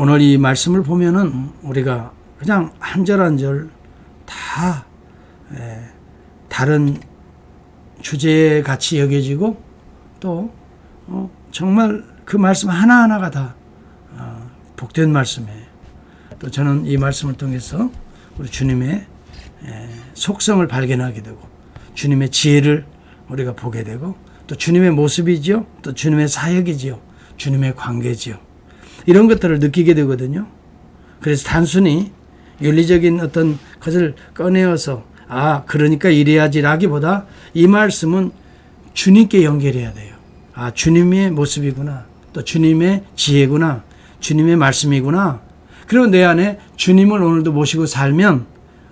오늘 이 말씀을 보면은 우리가 그냥 한 절 한 절 다 다른 주제 같이 여겨지고 또 정말 그 말씀 하나하나가 다 복된 말씀이에요. 또 저는 이 말씀을 통해서 우리 주님의 속성을 발견하게 되고 주님의 지혜를 우리가 보게 되고 또 주님의 모습이지요. 또 주님의 사역이지요. 주님의 관계지요. 이런 것들을 느끼게 되거든요. 그래서 단순히 윤리적인 어떤 것을 꺼내어서 그러니까 이래야지라기보다 이 말씀은 주님께 연결해야 돼요. 주님의 모습이구나. 또 주님의 지혜구나. 주님의 말씀이구나. 그리고 내 안에 주님을 오늘도 모시고 살면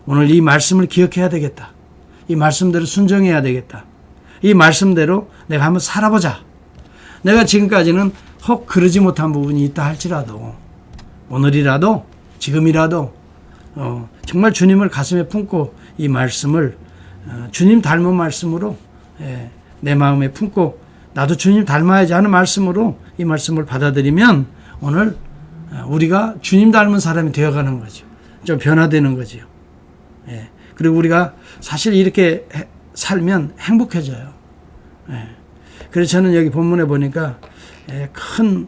오늘 이 말씀을 기억해야 되겠다. 이 말씀대로 순종해야 되겠다. 이 말씀대로 내가 한번 살아보자. 내가 지금까지는 혹 그러지 못한 부분이 있다 할지라도 오늘이라도 지금이라도 정말 주님을 가슴에 품고 이 말씀을 주님 닮은 말씀으로 내 마음에 품고 나도 주님 닮아야지 하는 말씀으로 이 말씀을 받아들이면 오늘 우리가 주님 닮은 사람이 되어가는 거죠. 좀 변화되는 거죠. 그리고 우리가 사실 이렇게 살면 행복해져요. 그래서 저는 여기 본문에 보니까 큰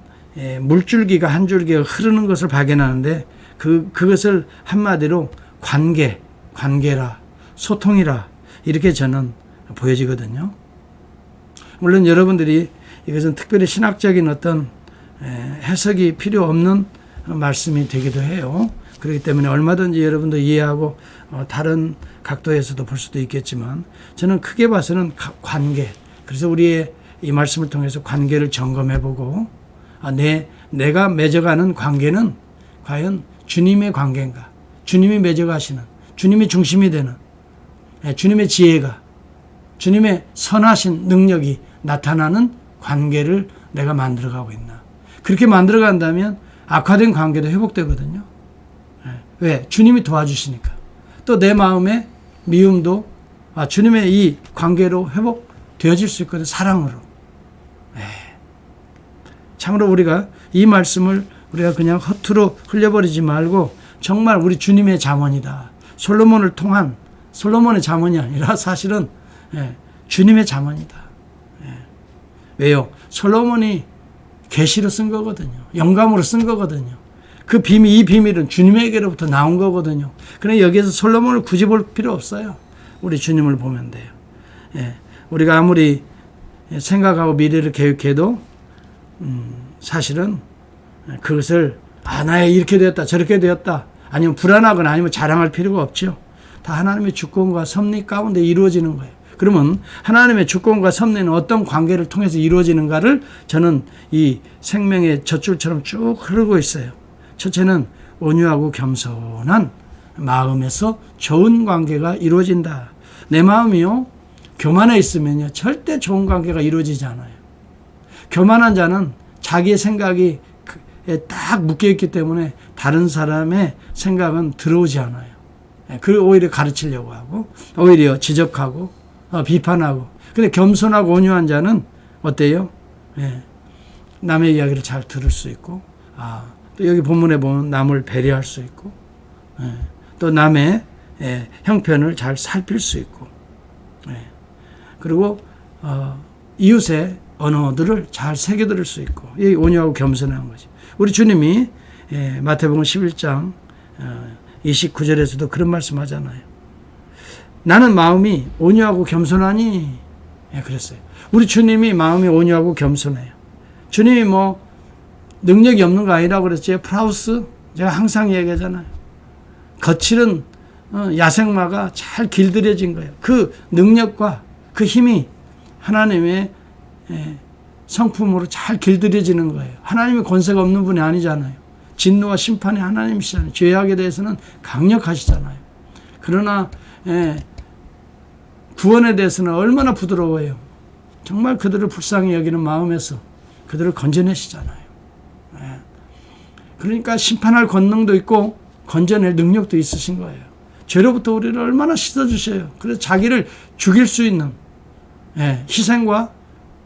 물줄기가 한 줄기가 흐르는 것을 발견하는데 그것을 한마디로 관계라, 소통이라 이렇게 저는 보여지거든요. 물론 여러분들이 이것은 특별히 신학적인 어떤 해석이 필요 없는 말씀이 되기도 해요. 그렇기 때문에 얼마든지 여러분도 이해하고 다른 각도에서도 볼 수도 있겠지만 저는 크게 봐서는 관계. 그래서 우리의 이 말씀을 통해서 관계를 점검해보고 내가 맺어가는 관계는 과연 주님의 관계인가? 주님이 맺어가시는, 주님이 중심이 되는, 주님의 지혜가, 주님의 선하신 능력이 나타나는 관계를 내가 만들어가고 있나? 그렇게 만들어간다면 악화된 관계도 회복되거든요. 왜? 주님이 도와주시니까. 또 내 마음의 미움도 주님의 이 관계로 회복되어질 수 있거든요. 사랑으로. 참으로 우리가 이 말씀을 우리가 그냥 허투루 흘려버리지 말고 정말 우리 주님의 잠언이다. 솔로몬을 통한 솔로몬의 잠언이 아니라 사실은 주님의 잠언이다. 왜요? 솔로몬이 계시로 쓴 거거든요. 영감으로 쓴 거거든요. 그 비밀, 이 비밀은 주님에게로부터 나온 거거든요. 그러나 여기에서 솔로몬을 굳이 볼 필요 없어요. 우리 주님을 보면 돼요. 우리가 아무리 생각하고 미래를 계획해도 사실은 그것을 나야 이렇게 되었다 저렇게 되었다 아니면 불안하거나 아니면 자랑할 필요가 없죠. 다 하나님의 주권과 섭리 가운데 이루어지는 거예요. 그러면 하나님의 주권과 섭리는 어떤 관계를 통해서 이루어지는가를 저는 이 생명의 젖줄처럼 쭉 흐르고 있어요. 첫째는 온유하고 겸손한 마음에서 좋은 관계가 이루어진다. 내 마음이요 교만해 있으면요 절대 좋은 관계가 이루어지지 않아요. 교만한 자는 자기의 생각이 딱 묶여있기 때문에 다른 사람의 생각은 들어오지 않아요. 그걸 오히려 가르치려고 하고 오히려 지적하고 비판하고. 근데 겸손하고 온유한 자는 어때요? 남의 이야기를 잘 들을 수 있고 또 여기 본문에 보면 남을 배려할 수 있고 또 남의 형편을 잘 살필 수 있고 그리고 이웃의 언어들을 잘 새겨들을 수 있고 이 온유하고 겸손한 거지. 우리 주님이 마태복음 11장 29절에서도 그런 말씀하잖아요. 나는 마음이 온유하고 겸손하니 그랬어요. 우리 주님이 마음이 온유하고 겸손해요. 주님이 뭐 능력이 없는 거 아니라고 그랬죠. 프라우스 제가 항상 얘기하잖아요. 거칠은 야생마가 잘 길들여진 거예요. 그 능력과 그 힘이 하나님의 성품으로 잘 길들여지는 거예요. 하나님의 권세가 없는 분이 아니잖아요. 진노와 심판이 하나님이시잖아요. 죄악에 대해서는 강력하시잖아요. 그러나 구원에 대해서는 얼마나 부드러워요. 정말 그들을 불쌍히 여기는 마음에서 그들을 건져내시잖아요. 그러니까 심판할 권능도 있고 건져낼 능력도 있으신 거예요. 죄로부터 우리를 얼마나 씻어주셔요. 그래서 자기를 죽일 수 있는 희생과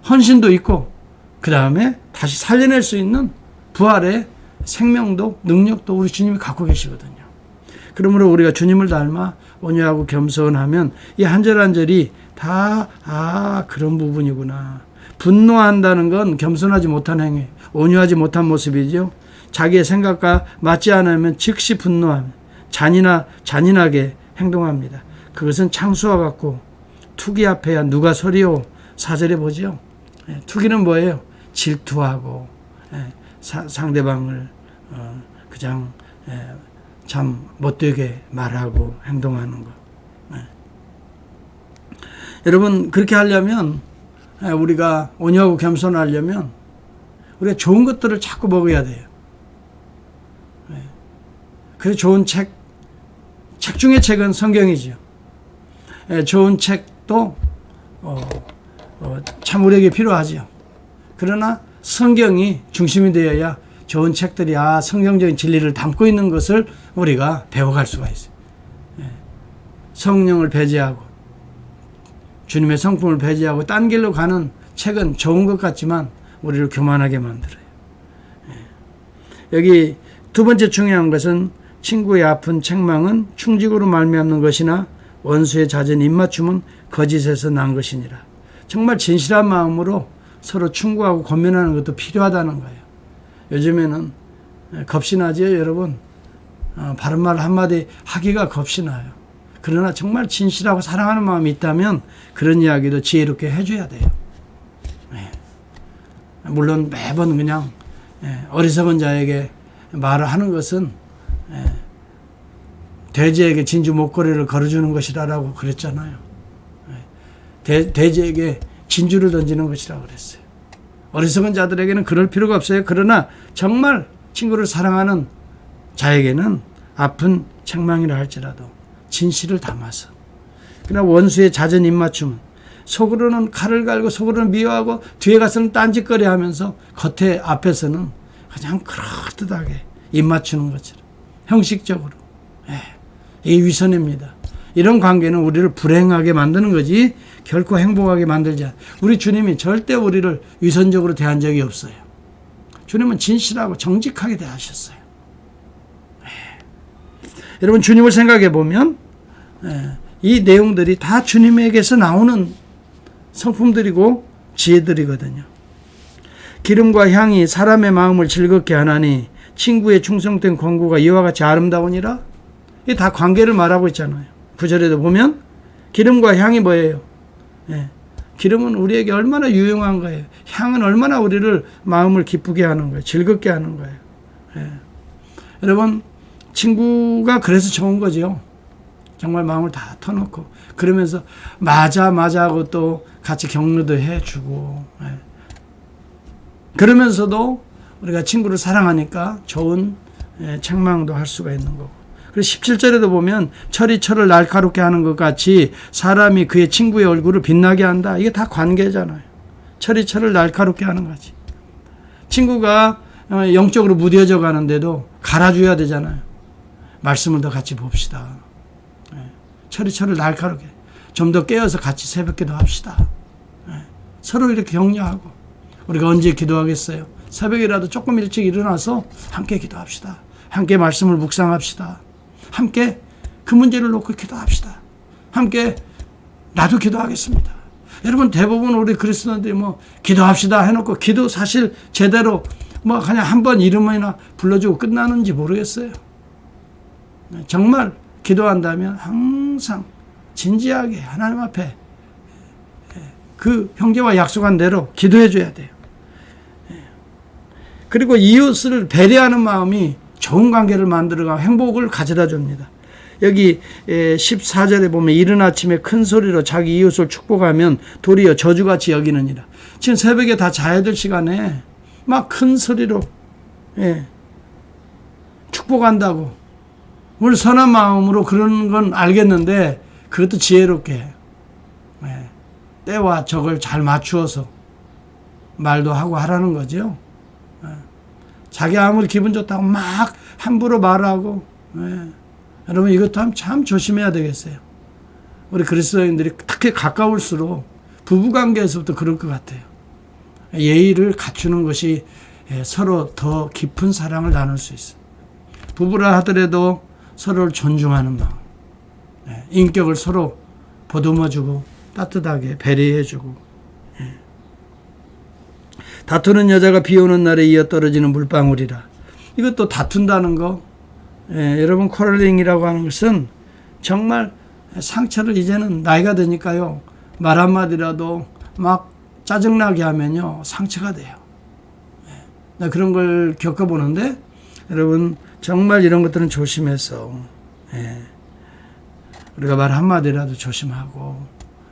헌신도 있고 그 다음에 다시 살려낼 수 있는 부활의 생명도 능력도 우리 주님이 갖고 계시거든요. 그러므로 우리가 주님을 닮아 온유하고 겸손하면 이 한 절 한 절이 다 그런 부분이구나. 분노한다는 건 겸손하지 못한 행위, 온유하지 못한 모습이죠. 자기의 생각과 맞지 않으면 즉시 분노하며 잔인하게 행동합니다. 그것은 창수와 같고 투기 앞에야 누가 서리오. 4절에 보죠. 투기는 뭐예요? 질투하고 상대방을 그냥 참 못되게 말하고 행동하는 것. 여러분 그렇게 하려면 우리가 온유하고 겸손하려면 우리가 좋은 것들을 자꾸 먹어야 돼요. 그래서 좋은 책 중에 책은 성경이죠. 좋은 책도 참 우리에게 필요하죠. 그러나 성경이 중심이 되어야 좋은 책들이 성경적인 진리를 담고 있는 것을 우리가 배워갈 수가 있어요. 성령을 배제하고 주님의 성품을 배제하고 딴 길로 가는 책은 좋은 것 같지만 우리를 교만하게 만들어요. 여기 두 번째 중요한 것은 친구의 아픈 책망은 충직으로 말미암는 것이나 원수의 잦은 입맞춤은 거짓에서 난 것이니라. 정말 진실한 마음으로 서로 충고하고 권면하는 것도 필요하다는 거예요. 요즘에는 겁이 나죠, 여러분. 바른 말 한마디 하기가 겁이 나요. 그러나 정말 진실하고 사랑하는 마음이 있다면 그런 이야기도 지혜롭게 해줘야 돼요. 물론 매번 그냥 어리석은 자에게 말을 하는 것은 돼지에게 진주 목걸이를 걸어주는 것이라고 그랬잖아요. 돼지에게 진주를 던지는 것이라고 그랬어요. 어리석은 자들에게는 그럴 필요가 없어요. 그러나 정말 친구를 사랑하는 자에게는 아픈 책망이라 할지라도 진실을 담아서. 그러나 원수의 잦은 입맞춤은 속으로는 칼을 갈고 속으로는 미워하고 뒤에 가서는 딴짓거리 하면서 겉에 앞에서는 그냥 그럴듯하게 입맞추는 것처럼 형식적으로. 이 위선입니다. 이런 관계는 우리를 불행하게 만드는 거지 결코 행복하게 만들지 않아요. 우리 주님이 절대 우리를 위선적으로 대한 적이 없어요. 주님은 진실하고 정직하게 대하셨어요. 여러분 주님을 생각해 보면 이 내용들이 다 주님에게서 나오는 성품들이고 지혜들이거든요. 기름과 향이 사람의 마음을 즐겁게 하나니 친구의 충성된 권고가 이와 같이 아름다우니라. 이게 다 관계를 말하고 있잖아요. 9절에도 보면 기름과 향이 뭐예요? 기름은 우리에게 얼마나 유용한 거예요. 향은 얼마나 우리를 마음을 기쁘게 하는 거예요. 즐겁게 하는 거예요. 여러분 친구가 그래서 좋은 거죠. 정말 마음을 다 터놓고 그러면서 맞아 하고 또 같이 격려도 해주고 그러면서도 우리가 친구를 사랑하니까 좋은 책망도 할 수가 있는 거고. 그리고 17절에도 보면 철이 철을 날카롭게 하는 것 같이 사람이 그의 친구의 얼굴을 빛나게 한다. 이게 다 관계잖아요. 철이 철을 날카롭게 하는 거지. 친구가 영적으로 무뎌져 가는데도 갈아줘야 되잖아요. 말씀을 더 같이 봅시다. 철이 철을 날카롭게 좀 더 깨어서 같이 새벽기도 합시다. 서로 이렇게 격려하고. 우리가 언제 기도하겠어요? 새벽이라도 조금 일찍 일어나서 함께 기도합시다. 함께 말씀을 묵상합시다. 함께 그 문제를 놓고 기도합시다. 함께 나도 기도하겠습니다. 여러분 대부분 우리 그리스도인들이 기도합시다 해놓고 기도 사실 제대로 그냥 한번 이름이나 불러주고 끝나는지 모르겠어요. 정말 기도한다면 항상 진지하게 하나님 앞에 그 형제와 약속한 대로 기도해 줘야 돼요. 그리고 이웃을 배려하는 마음이 좋은 관계를 만들어가 행복을 가져다 줍니다. 여기 14절에 보면 이른 아침에 큰 소리로 자기 이웃을 축복하면 도리어 저주같이 여기느니라. 지금 새벽에 다 자야 될 시간에 막 큰 소리로 축복한다고. 우리 선한 마음으로 그런 건 알겠는데 그것도 지혜롭게 때와 적을 잘 맞추어서 말도 하고 하라는 거죠. 자기 아무리 기분 좋다고 막 함부로 말하고 여러분 이것도 참 조심해야 되겠어요. 우리 그리스도인들이 특히 가까울수록 부부관계에서부터 그럴 것 같아요. 예의를 갖추는 것이 서로 더 깊은 사랑을 나눌 수 있어요. 부부라 하더라도 서로를 존중하는 마음, 인격을 서로 보듬어주고 따뜻하게 배려해주고. 다투는 여자가 비 오는 날에 이어 떨어지는 물방울이라. 이것도 다툰다는 거, 여러분 쿼럴링이라고 하는 것은 정말 상처를 이제는 나이가 드니까요, 말 한마디라도 막 짜증나게 하면요 상처가 돼요. 나 그런 걸 겪어보는데, 여러분 정말 이런 것들은 조심해서 우리가 말 한마디라도 조심하고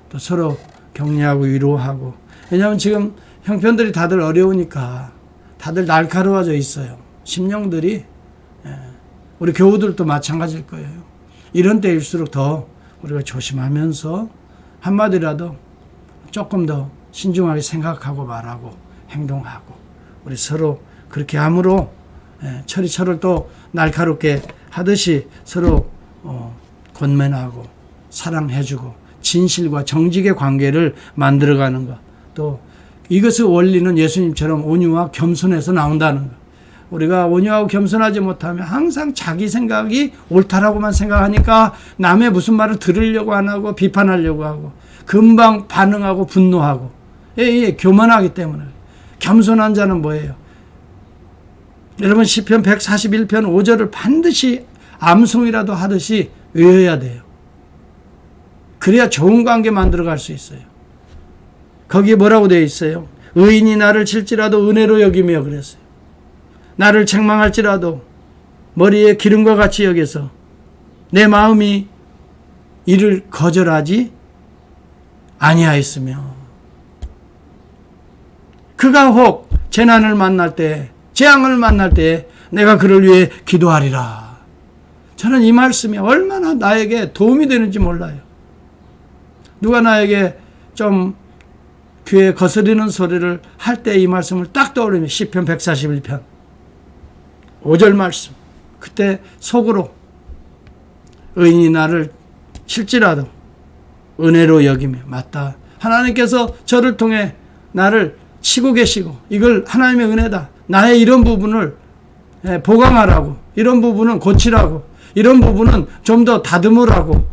또 서로 격려하고 위로하고. 왜냐하면 지금 형편들이 다들 어려우니까 다들 날카로워져 있어요. 심령들이. 우리 교우들도 마찬가지일 거예요. 이런 때일수록 더 우리가 조심하면서 한마디라도 조금 더 신중하게 생각하고 말하고 행동하고, 우리 서로 그렇게 함으로 철이 철을 또 날카롭게 하듯이 서로 권면하고 사랑해주고 진실과 정직의 관계를 만들어가는 것. 또 이것의 원리는 예수님처럼 온유와 겸손에서 나온다는 것. 우리가 온유하고 겸손하지 못하면 항상 자기 생각이 옳다라고만 생각하니까 남의 무슨 말을 들으려고 안 하고 비판하려고 하고 금방 반응하고 분노하고. 교만하기 때문에. 겸손한 자는 뭐예요? 여러분 시편 141편 5절을 반드시 암송이라도 하듯이 외워야 돼요. 그래야 좋은 관계 만들어갈 수 있어요. 거기에 뭐라고 되어 있어요? 의인이 나를 칠지라도 은혜로 여기며 그랬어요. 나를 책망할지라도 머리에 기름과 같이 여겨서 내 마음이 이를 거절하지 아니하였으며, 그가 혹 재난을 만날 때, 재앙을 만날 때 내가 그를 위해 기도하리라. 저는 이 말씀이 얼마나 나에게 도움이 되는지 몰라요. 누가 나에게 좀 귀에 거스리는 소리를 할 때 이 말씀을 딱 떠올리면 시편 141편 5절 말씀. 그때 속으로 의인이 나를 칠지라도 은혜로 여기며, 맞다, 하나님께서 저를 통해 나를 치고 계시고 이걸 하나님의 은혜다, 나의 이런 부분을 보강하라고, 이런 부분은 고치라고, 이런 부분은 좀 더 다듬으라고.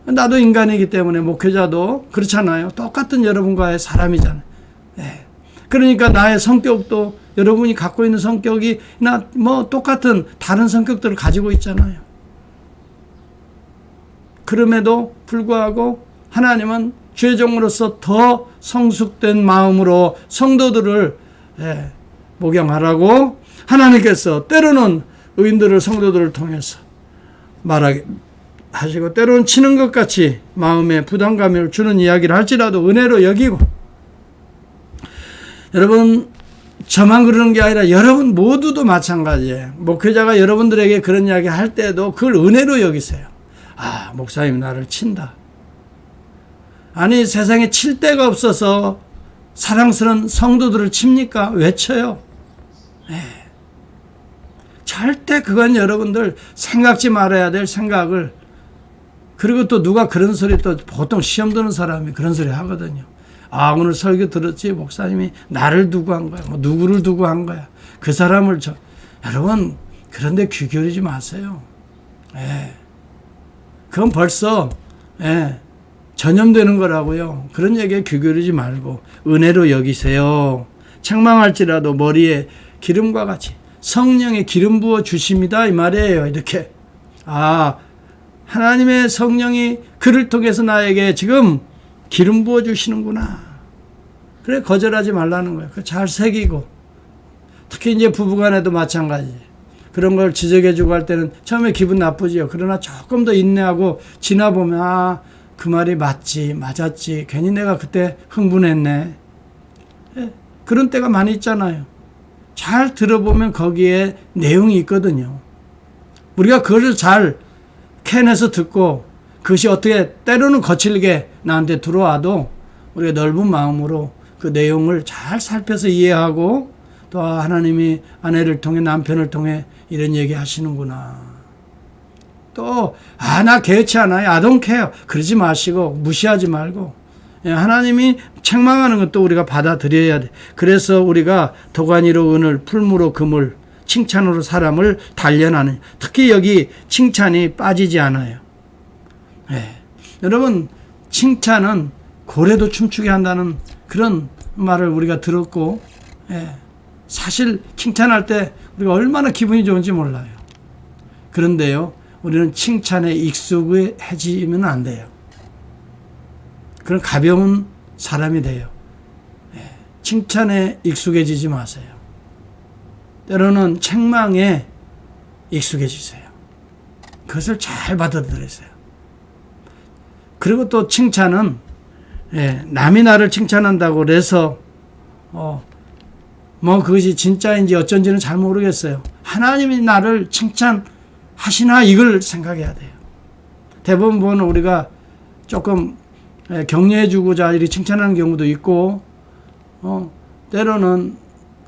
나도 인간이기 때문에 목회자도 그렇잖아요. 똑같은 여러분과의 사람이잖아요. 그러니까 나의 성격도 여러분이 갖고 있는 성격이 뭐 똑같은 다른 성격들을 가지고 있잖아요. 그럼에도 불구하고 하나님은 죄종으로서 더 성숙된 마음으로 성도들을 목양하라고 하나님께서 때로는 의인들을, 성도들을 통해서 말하게 하시고, 때로는 치는 것 같이 마음에 부담감을 주는 이야기를 할지라도 은혜로 여기고. 여러분 저만 그러는 게 아니라 여러분 모두도 마찬가지예요. 목회자가 여러분들에게 그런 이야기 할 때도 그걸 은혜로 여기세요. 아, 목사님 나를 친다. 아니, 세상에 칠 데가 없어서 사랑스러운 성도들을 칩니까? 왜 쳐요? 절대 그건 여러분들 생각지 말아야 될 생각을. 그리고 또 누가 그런 소리, 또 보통 시험 드는 사람이 그런 소리 하거든요. 아, 오늘 설교 들었지? 목사님이 나를 두고 한 거야. 뭐 누구를 두고 한 거야. 그 사람을 여러분, 그런데 귀 기울이지 마세요. 그건 벌써 전염되는 거라고요. 그런 얘기에 귀 기울이지 말고 은혜로 여기세요. 책망할지라도 머리에 기름과 같이 성령의 기름 부어 주십니다, 이 말이에요. 이렇게. 아, 하나님의 성령이 그를 통해서 나에게 지금 기름 부어 주시는구나. 그래, 거절하지 말라는 거예요. 잘 새기고. 특히 이제 부부간에도 마찬가지. 그런 걸 지적해주고 할 때는 처음에 기분 나쁘지요. 그러나 조금 더 인내하고 지나보면, 아, 그 말이 맞지, 맞았지. 괜히 내가 그때 흥분했네. 그런 때가 많이 있잖아요. 잘 들어보면 거기에 내용이 있거든요. 우리가 그것을 잘 캔해서 듣고 그것이 어떻게 때로는 거칠게 나한테 들어와도 우리가 넓은 마음으로 그 내용을 잘 살펴서 이해하고, 또 하나님이 아내를 통해, 남편을 통해 이런 얘기 하시는구나. 또 나 개의치 않아요. I don't care. 그러지 마시고 무시하지 말고 하나님이 책망하는 것도 우리가 받아들여야 돼. 그래서 우리가 도가니로 은을, 풀무로 금을, 칭찬으로 사람을 단련하는, 특히 여기 칭찬이 빠지지 않아요. 여러분, 칭찬은 고래도 춤추게 한다는 그런 말을 우리가 들었고, 사실 칭찬할 때 우리가 얼마나 기분이 좋은지 몰라요. 그런데요, 우리는 칭찬에 익숙해지면 안 돼요. 그런 가벼운 사람이 돼요. 칭찬에 익숙해지지 마세요. 때로는 책망에 익숙해지세요. 그것을 잘 받아들이세요. 그리고 또 칭찬은 남이 나를 칭찬한다고 그래서 그것이 진짜인지 어쩐지는 잘 모르겠어요. 하나님이 나를 칭찬하시나 이걸 생각해야 돼요. 대부분 보면 우리가 조금 격려해주고자 이렇게 칭찬하는 경우도 있고, 때로는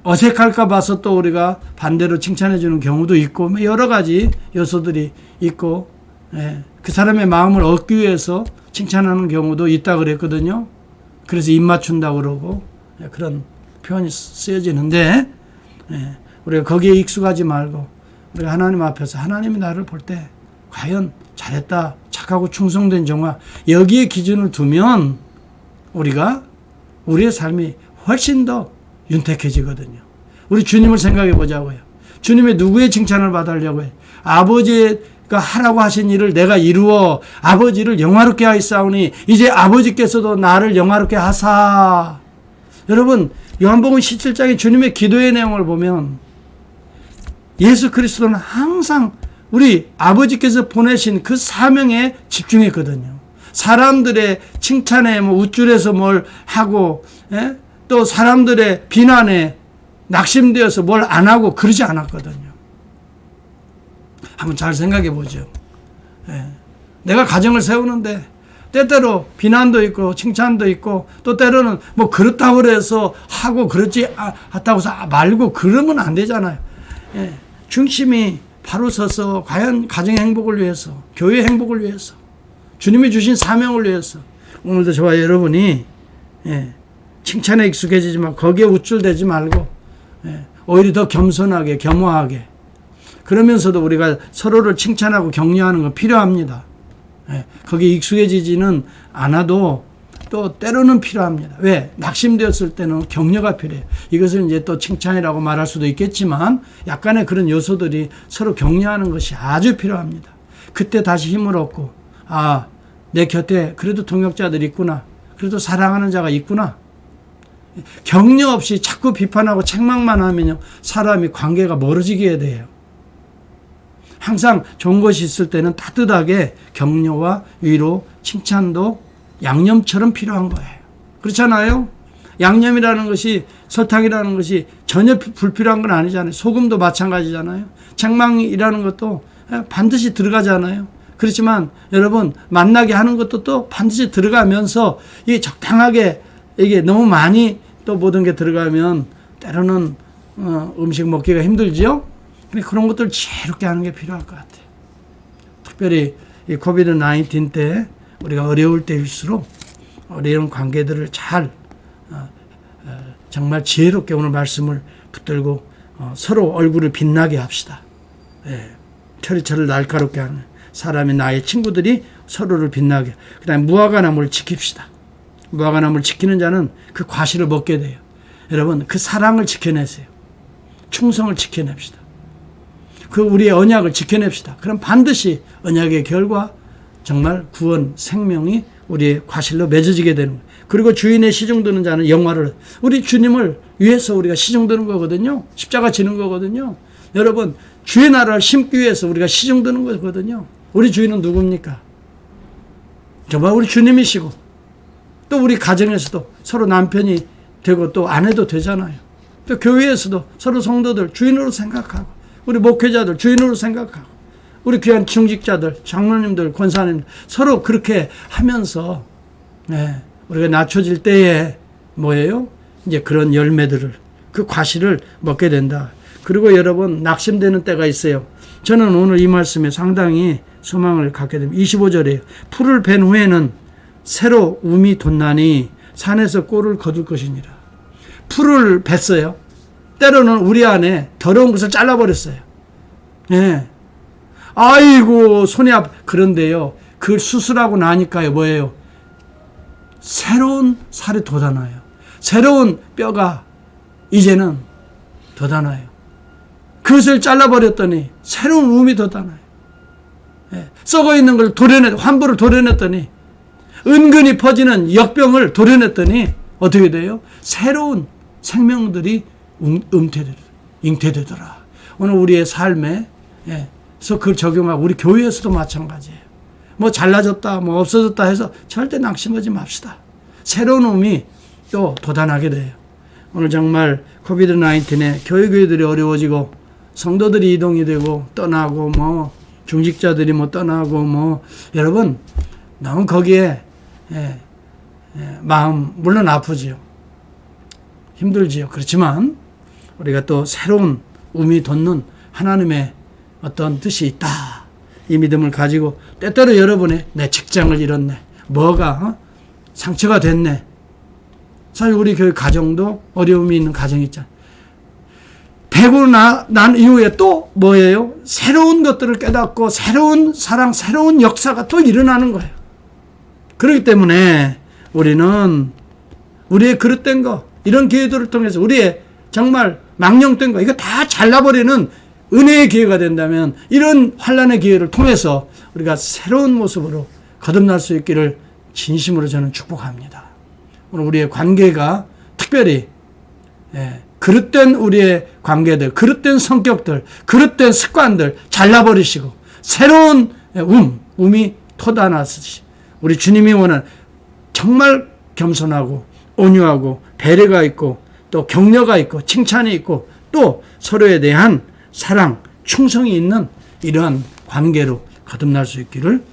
어색할까 봐서 또 우리가 반대로 칭찬해주는 경우도 있고, 여러 가지 요소들이 있고, 그 사람의 마음을 얻기 위해서 칭찬하는 경우도 있다 그랬거든요. 그래서 입 맞춘다 그러고 그런 표현이 쓰여지는데, 우리가 거기에 익숙하지 말고 우리가 하나님 앞에서 하나님이 나를 볼 때 과연 잘했다, 착하고 충성된 종아, 여기에 기준을 두면 우리가 우리의 삶이 훨씬 더 윤택해지거든요. 우리 주님을 생각해 보자고요. 주님의 누구의 칭찬을 받으려고 해요? 아버지가 하라고 하신 일을 내가 이루어 아버지를 영화롭게 하였사오니 이제 아버지께서도 나를 영화롭게 하사. 여러분, 요한복음 17장의 주님의 기도의 내용을 보면 예수 그리스도는 항상 우리 아버지께서 보내신 그 사명에 집중했거든요. 사람들의 칭찬에 우쭐해서 뭘 하고, 또 사람들의 비난에 낙심되어서 뭘 안 하고 그러지 않았거든요. 한번 잘 생각해 보죠. 내가 가정을 세우는데 때때로 비난도 있고 칭찬도 있고, 또 때로는 그렇다고 해서 하고 그렇지 않다고 해서 말고 그러면 안 되잖아요. 중심이 바로 서서 과연 가정의 행복을 위해서, 교회의 행복을 위해서, 주님이 주신 사명을 위해서, 오늘도 저와 여러분이 칭찬에 익숙해지지만 거기에 우쭐대지 말고 오히려 더 겸손하게, 겸허하게, 그러면서도 우리가 서로를 칭찬하고 격려하는 건 필요합니다. 거기에 익숙해지지는 않아도 또 때로는 필요합니다. 왜? 낙심되었을 때는 격려가 필요해요. 이것을 이제 또 칭찬이라고 말할 수도 있겠지만 약간의 그런 요소들이 서로 격려하는 것이 아주 필요합니다. 그때 다시 힘을 얻고, 내 곁에 그래도 동역자들이 있구나, 그래도 사랑하는 자가 있구나. 격려 없이 자꾸 비판하고 책망만 하면요, 사람이 관계가 멀어지게 돼요. 항상 좋은 것이 있을 때는 따뜻하게 격려와 위로, 칭찬도 양념처럼 필요한 거예요. 그렇잖아요? 양념이라는 것이, 설탕이라는 것이 전혀 불필요한 건 아니잖아요. 소금도 마찬가지잖아요. 책망이라는 것도 반드시 들어가잖아요. 그렇지만 여러분, 만나게 하는 것도 또 반드시 들어가면서 이게 적당하게, 이게 너무 많이 또 모든 게 들어가면 때로는 음식 먹기가 힘들죠. 그런 것들 지혜롭게 하는 게 필요할 것 같아요. 특별히 이 코비드-19 때 우리가 어려울 때일수록 어려운 관계들을 잘 정말 지혜롭게 오늘 말씀을 붙들고 서로 얼굴을 빛나게 합시다. 철이철을 날카롭게 하는 사람이, 나의 친구들이 서로를 빛나게. 그 다음에 무화과나무를 지킵시다. 무화과나무를 지키는 자는 그 과실을 먹게 돼요. 여러분, 그 사랑을 지켜내세요. 충성을 지켜냅시다. 그 우리의 언약을 지켜냅시다. 그럼 반드시 언약의 결과, 정말 구원, 생명이 우리의 과실로 맺어지게 되는 거예요. 그리고 주인의 시중드는 자는 영화를, 우리 주님을 위해서 우리가 시중드는 거거든요. 십자가 지는 거거든요. 여러분, 주의 나라를 심기 위해서 우리가 시중드는 거거든요. 우리 주인은 누굽니까? 정말 우리 주님이시고, 또 우리 가정에서도 서로 남편이 되고 또 아내도 되잖아요. 또 교회에서도 서로 성도들 주인으로 생각하고, 우리 목회자들 주인으로 생각하고, 우리 귀한 중직자들, 장로님들, 권사님들 서로 그렇게 하면서 우리가 낮춰질 때에 뭐예요? 이제 그런 열매들을, 그 과실을 먹게 된다. 그리고 여러분, 낙심되는 때가 있어요. 저는 오늘 이 말씀에 상당히 소망을 갖게 됩니다. 25절이에요. 풀을 벤 후에는 새로 움이 돋나니 산에서 꼴을 거둘 것이니라. 풀을 뱄어요. 때로는 우리 안에 더러운 것을 잘라버렸어요. 예. 아이고 손이 그런데요, 그걸 수술하고 나니까요 뭐예요? 새로운 살이 돋아나요. 새로운 뼈가 이제는 돋아나요. 그것을 잘라버렸더니 새로운 움이 돋아나요. 예. 썩어있는 걸 환부를 도려냈더니, 은근히 퍼지는 역병을 도려냈더니 어떻게 돼요? 새로운 생명들이 잉태되더라. 오늘 우리의 삶에 그래서 그걸 적용하고 우리 교회에서도 마찬가지예요. 뭐 잘라졌다 뭐 없어졌다 해서 절대 낙심하지 맙시다. 새로운 움이 또 돋아나게 돼요. 오늘 정말 코비드-19에 교회들이 어려워지고 성도들이 이동이 되고 떠나고 뭐 중직자들이 뭐 떠나고 뭐 여러분 너무 거기에 마음 물론 아프지요. 힘들지요. 그렇지만 우리가 또 새로운 움이 돋는 하나님의 어떤 뜻이 있다. 이 믿음을 가지고 때때로 여러분의 내 직장을 잃었네. 뭐가 상처가 됐네. 사실 우리 교회 가정도 어려움이 있는 가정이 있잖아요. 배고 난 이후에 또 뭐예요? 새로운 것들을 깨닫고 새로운 사랑, 새로운 역사가 또 일어나는 거예요. 그렇기 때문에 우리는 우리의 그릇된 거, 이런 기회들을 통해서 우리의 정말 망령된 거, 이거 다 잘라버리는 은혜의 기회가 된다면 이런 환난의 기회를 통해서 우리가 새로운 모습으로 거듭날 수 있기를 진심으로 저는 축복합니다. 오늘 우리의 관계가 특별히 그릇된 우리의 관계들, 그릇된 성격들, 그릇된 습관들 잘라버리시고 새로운 움이 돋아나듯이 우리 주님이 원하는 정말 겸손하고 온유하고 배려가 있고 또 격려가 있고 칭찬이 있고 또 서로에 대한 사랑, 충성이 있는 이러한 관계로 거듭날 수 있기를